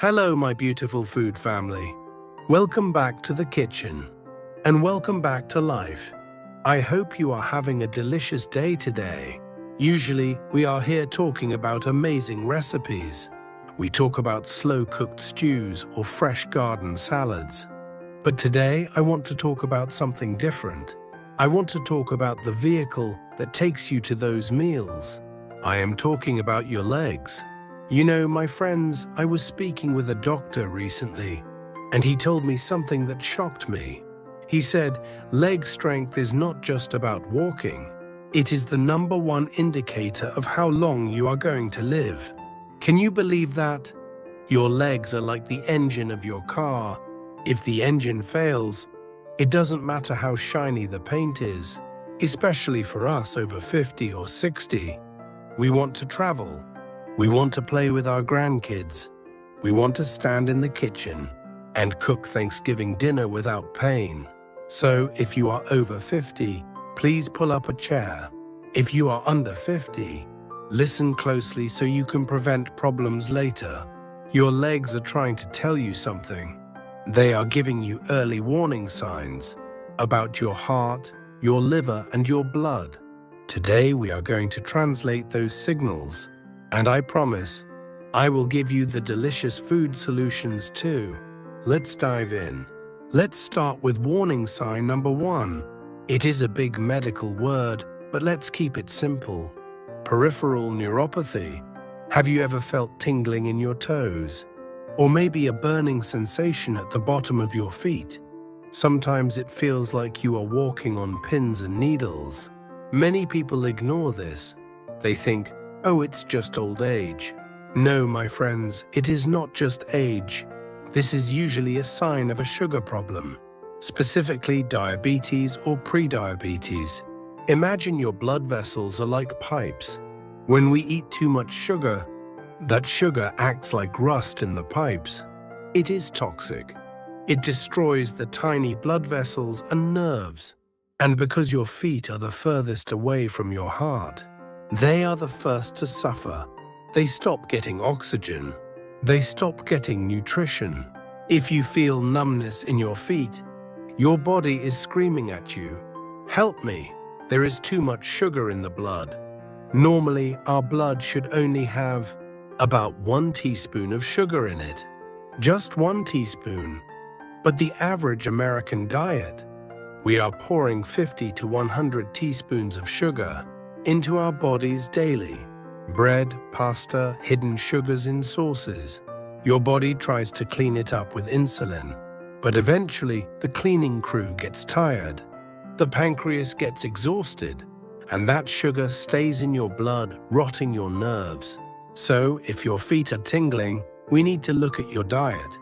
Hello, my beautiful food family. Welcome back to the kitchen, and welcome back to life. I hope you are having a delicious day today. Usually, we are here talking about amazing recipes. We talk about slow-cooked stews or fresh garden salads. But today, I want to talk about something different. I want to talk about the vehicle that takes you to those meals. I am talking about your legs. You know, my friends, I was speaking with a doctor recently, and he told me something that shocked me. He said, leg strength is not just about walking. It is the #1 indicator of how long you are going to live. Can you believe that? Your legs are like the engine of your car. If the engine fails, it doesn't matter how shiny the paint is, especially for us over 50 or 60. We want to travel. We want to play with our grandkids. We want to stand in the kitchen and cook Thanksgiving dinner without pain. So if you are over 50, please pull up a chair. If you are under 50, listen closely so you can prevent problems later. Your legs are trying to tell you something. They are giving you early warning signs about your heart, your liver, and your blood. Today we are going to translate those signals. And I promise, I will give you the delicious food solutions too. Let's dive in. Let's start with warning sign #1. It is a big medical word, but let's keep it simple. Peripheral neuropathy. Have you ever felt tingling in your toes? Or maybe a burning sensation at the bottom of your feet? Sometimes it feels like you are walking on pins and needles. Many people ignore this. They think, oh, it's just old age. No, my friends, it is not just age. This is usually a sign of a sugar problem, specifically diabetes or prediabetes. Imagine your blood vessels are like pipes. When we eat too much sugar, that sugar acts like rust in the pipes. It is toxic. It destroys the tiny blood vessels and nerves. And because your feet are the furthest away from your heart, they are the first to suffer. They stop getting oxygen. They stop getting nutrition. If you feel numbness in your feet, your body is screaming at you, help me, there is too much sugar in the blood. Normally, our blood should only have about 1 teaspoon of sugar in it. Just 1 teaspoon. But the average American diet, we are pouring 50 to 100 teaspoons of sugar into our bodies daily. Bread, pasta, hidden sugars in sauces. Your body tries to clean it up with insulin, but eventually the cleaning crew gets tired. The pancreas gets exhausted, and that sugar stays in your blood, rotting your nerves. So if your feet are tingling, we need to look at your diet.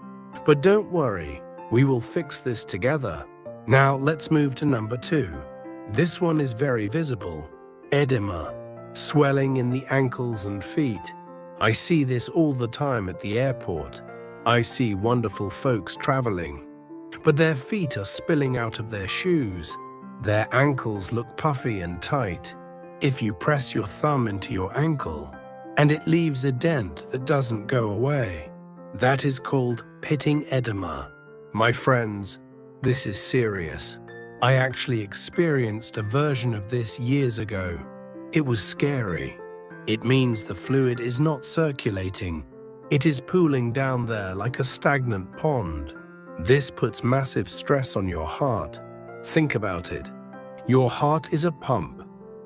But don't worry, we will fix this together. Now let's move to #2. This one is very visible. Edema, swelling in the ankles and feet. I see this all the time at the airport. I see wonderful folks traveling, but their feet are spilling out of their shoes. Their ankles look puffy and tight. If you press your thumb into your ankle, and it leaves a dent that doesn't go away, that is called pitting edema. My friends, this is serious. I actually experienced a version of this years ago. It was scary. It means the fluid is not circulating. It is pooling down there like a stagnant pond. This puts massive stress on your heart. Think about it. Your heart is a pump.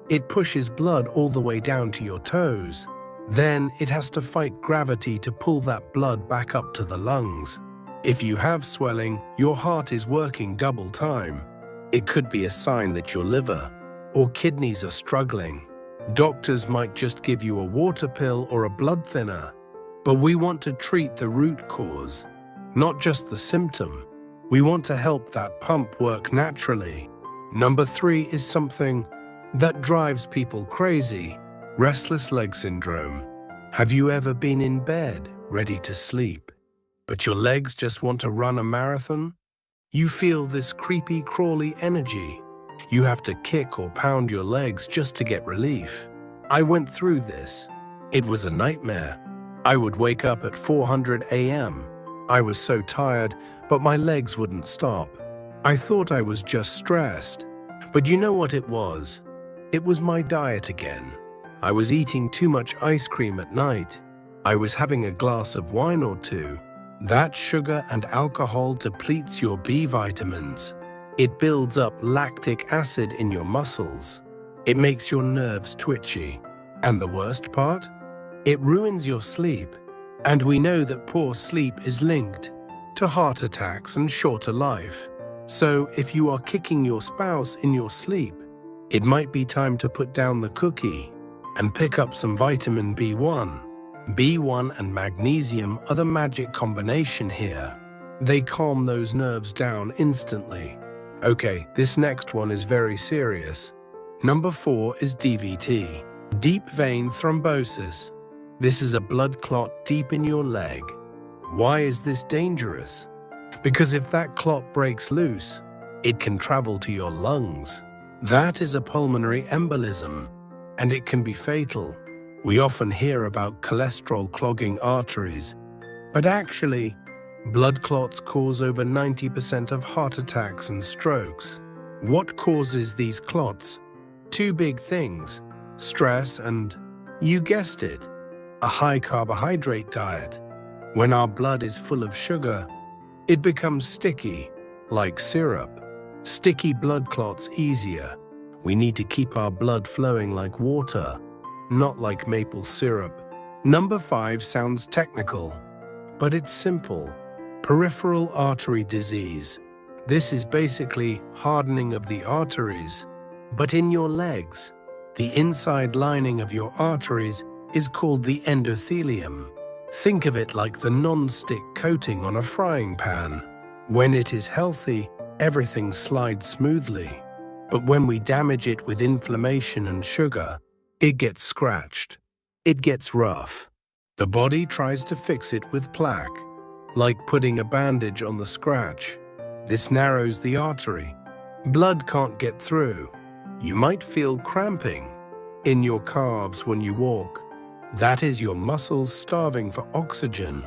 It pushes blood all the way down to your toes. Then it has to fight gravity to pull that blood back up to the lungs. If you have swelling, your heart is working double time. It could be a sign that your liver or kidneys are struggling. Doctors might just give you a water pill or a blood thinner, but we want to treat the root cause, not just the symptom. We want to help that pump work naturally. #3 is something that drives people crazy. Restless leg syndrome. Have you ever been in bed, ready to sleep, but your legs just want to run a marathon? You feel this creepy, crawly energy. You have to kick or pound your legs just to get relief. I went through this. It was a nightmare. I would wake up at 400 a.m. I was so tired, but my legs wouldn't stop. I thought I was just stressed. But you know what it was? It was my diet again. I was eating too much ice cream at night. I was having a glass of wine or two. That sugar and alcohol depletes your B vitamins. It builds up lactic acid in your muscles. It makes your nerves twitchy. And the worst part? It ruins your sleep. And we know that poor sleep is linked to heart attacks and shorter life. So if you are kicking your spouse in your sleep, it might be time to put down the cookie and pick up some vitamin B1. B1 and magnesium are the magic combination here. They calm those nerves down instantly. Okay, this next one is very serious. Number 4 is DVT, deep vein thrombosis. This is a blood clot deep in your leg. Why is this dangerous? Because if that clot breaks loose, it can travel to your lungs. That is a pulmonary embolism, and it can be fatal. We often hear about cholesterol clogging arteries, but actually, blood clots cause over 90% of heart attacks and strokes. What causes these clots? Two big things: stress and, you guessed it, a high carbohydrate diet. When our blood is full of sugar, it becomes sticky, like syrup. Sticky blood clots easier. We need to keep our blood flowing like water, not like maple syrup. Number 5 sounds technical, but it's simple. Peripheral artery disease. This is basically hardening of the arteries, but in your legs. The inside lining of your arteries is called the endothelium. Think of it like the non-stick coating on a frying pan. When it is healthy, everything slides smoothly. But when we damage it with inflammation and sugar, it gets scratched. It gets rough. The body tries to fix it with plaque, like putting a bandage on the scratch. This narrows the artery. Blood can't get through. You might feel cramping in your calves when you walk. That is your muscles starving for oxygen.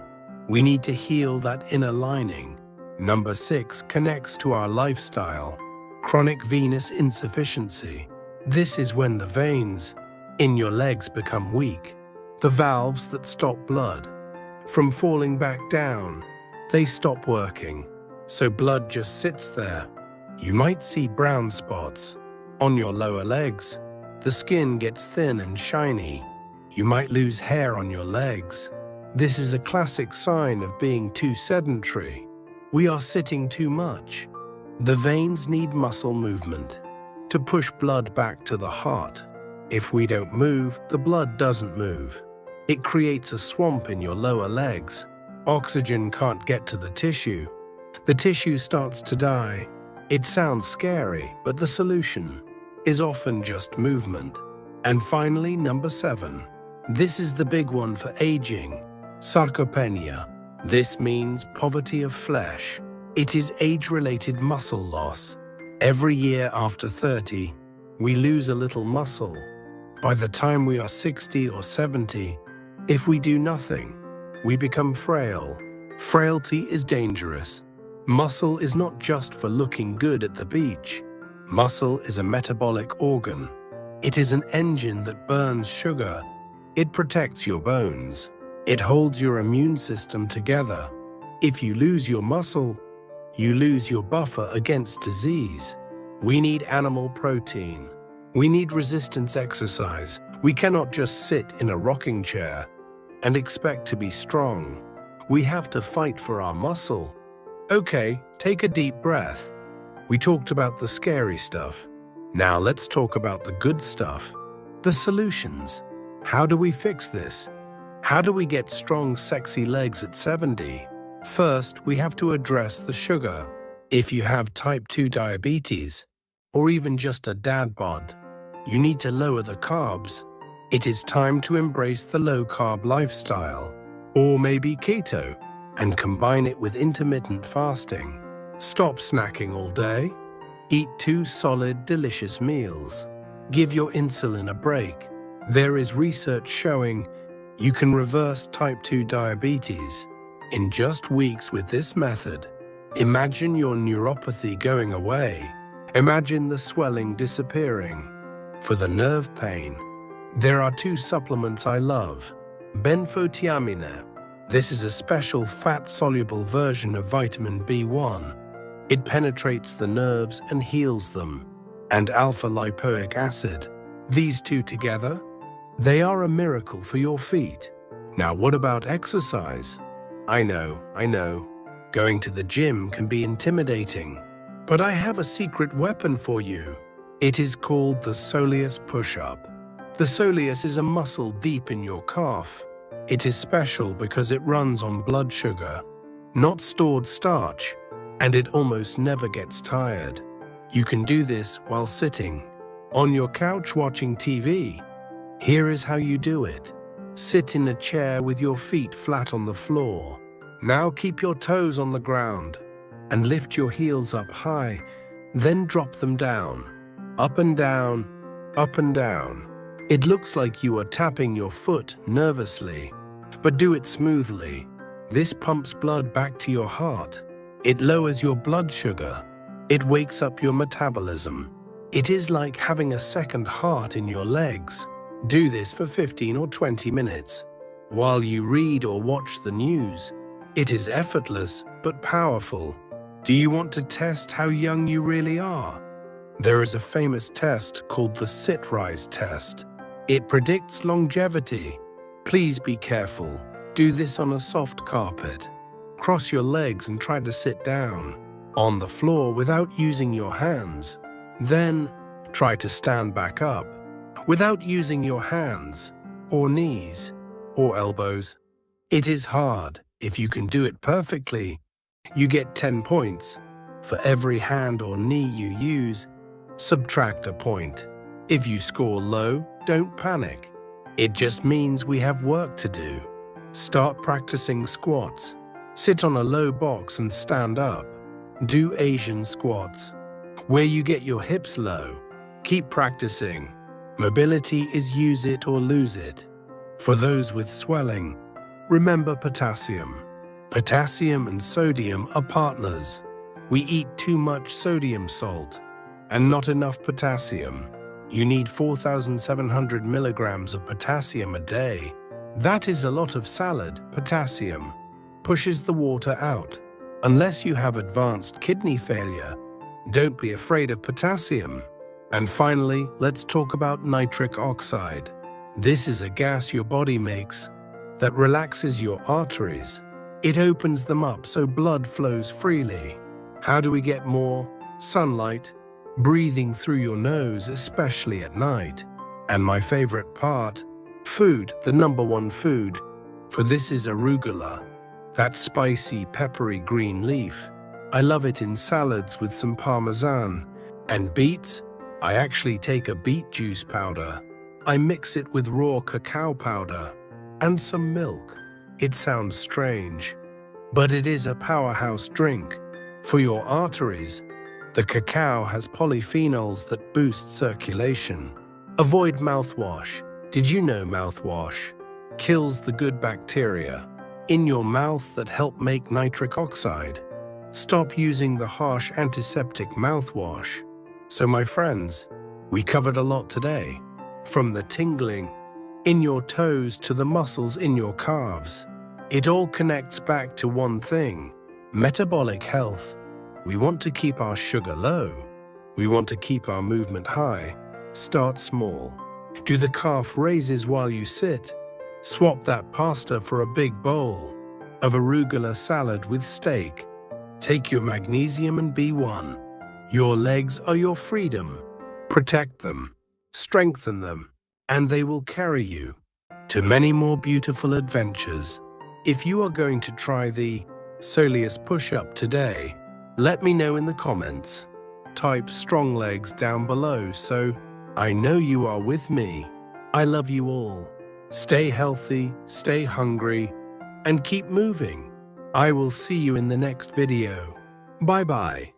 We need to heal that inner lining. Number 6 connects to our lifestyle. Chronic venous insufficiency. This is when the veins in your legs become weak. The valves that stop blood from falling back down, they stop working. So blood just sits there. You might see brown spots on your lower legs. The skin gets thin and shiny. You might lose hair on your legs. This is a classic sign of being too sedentary. We are sitting too much. The veins need muscle movement to push blood back to the heart. If we don't move, the blood doesn't move. It creates a swamp in your lower legs. Oxygen can't get to the tissue. The tissue starts to die. It sounds scary, but the solution is often just movement. And finally, number 7. This is the big one for aging. Sarcopenia. This means poverty of flesh. It is age-related muscle loss. Every year after 30, we lose a little muscle. By the time we are 60 or 70, if we do nothing, we become frail. Frailty is dangerous. Muscle is not just for looking good at the beach. Muscle is a metabolic organ. It is an engine that burns sugar. It protects your bones. It holds your immune system together. If you lose your muscle, you lose your buffer against disease. We need animal protein. We need resistance exercise. We cannot just sit in a rocking chair and expect to be strong. We have to fight for our muscle. Okay, take a deep breath. We talked about the scary stuff. Now let's talk about the good stuff. The solutions. How do we fix this? How do we get strong, sexy legs at 70? First, we have to address the sugar. If you have type 2 diabetes, or even just a dad bod, you need to lower the carbs. It is time to embrace the low-carb lifestyle, or maybe keto, and combine it with intermittent fasting. Stop snacking all day. Eat 2 solid, delicious meals. Give your insulin a break. There is research showing You can reverse type 2 diabetes in just weeks with this method. Imagine your neuropathy going away. Imagine the swelling disappearing. For the nerve pain, there are 2 supplements I love. Benfotiamine. This is a special fat-soluble version of vitamin B1. It penetrates the nerves and heals them. And alpha-lipoic acid. These 2 together, they are a miracle for your feet. Now what about exercise? I know. Going to the gym can be intimidating. But I have a secret weapon for you. It is called the Soleus Push-up. The soleus is a muscle deep in your calf. It is special because it runs on blood sugar, not stored starch, and it almost never gets tired. You can do this while sitting on your couch watching TV. Here is how you do it. Sit in a chair with your feet flat on the floor. Now keep your toes on the ground and lift your heels up high, then drop them down. Up and down, up and down. It looks like you are tapping your foot nervously, but do it smoothly. This pumps blood back to your heart. It lowers your blood sugar. It wakes up your metabolism. It is like having a second heart in your legs. Do this for 15 or 20 minutes. While you read or watch the news, it is effortless but powerful. Do you want to test how young you really are? There is a famous test called the Sit-Rise test. It predicts longevity. Please be careful. Do this on a soft carpet. Cross your legs and try to sit down on the floor without using your hands. Then try to stand back up without using your hands or knees or elbows. It is hard. If you can do it perfectly, you get 10 points. For every hand or knee you use, subtract a point. If you score low, don't panic. It just means we have work to do. Start practicing squats. Sit on a low box and stand up. Do Asian squats, where you get your hips low. Keep practicing. Mobility is use it or lose it. For those with swelling, remember potassium. Potassium and sodium are partners. We eat too much sodium salt and not enough potassium. You need 4,700 milligrams of potassium a day. That is a lot of salad. Potassium pushes the water out. Unless you have advanced kidney failure, don't be afraid of potassium. And finally, let's talk about nitric oxide. This is a gas your body makes that relaxes your arteries. It opens them up so blood flows freely. How do we get more? Sunlight, breathing through your nose, especially at night. And my favorite part, food, the #1 food. For this is arugula, that spicy, peppery green leaf. I love it in salads with some parmesan. And beets, I actually take a beet juice powder. I mix it with raw cacao powder and some milk. It sounds strange, but it is a powerhouse drink. For your arteries, the cacao has polyphenols that boost circulation. Avoid mouthwash. Did you know mouthwash kills the good bacteria in your mouth that help make nitric oxide? Stop using the harsh antiseptic mouthwash. So my friends, we covered a lot today. From the tingling in your toes to the muscles in your calves. It all connects back to one thing: metabolic health. We want to keep our sugar low. We want to keep our movement high. Start small. Do the calf raises while you sit. Swap that pasta for a big bowl of arugula salad with steak. Take your magnesium and B1. Your legs are your freedom. Protect them, strengthen them, and they will carry you to many more beautiful adventures. If you are going to try the Soleus Push-up today, let me know in the comments. Type strong legs down below so I know you are with me. I love you all. Stay healthy, stay hungry, and keep moving. I will see you in the next video. Bye-bye.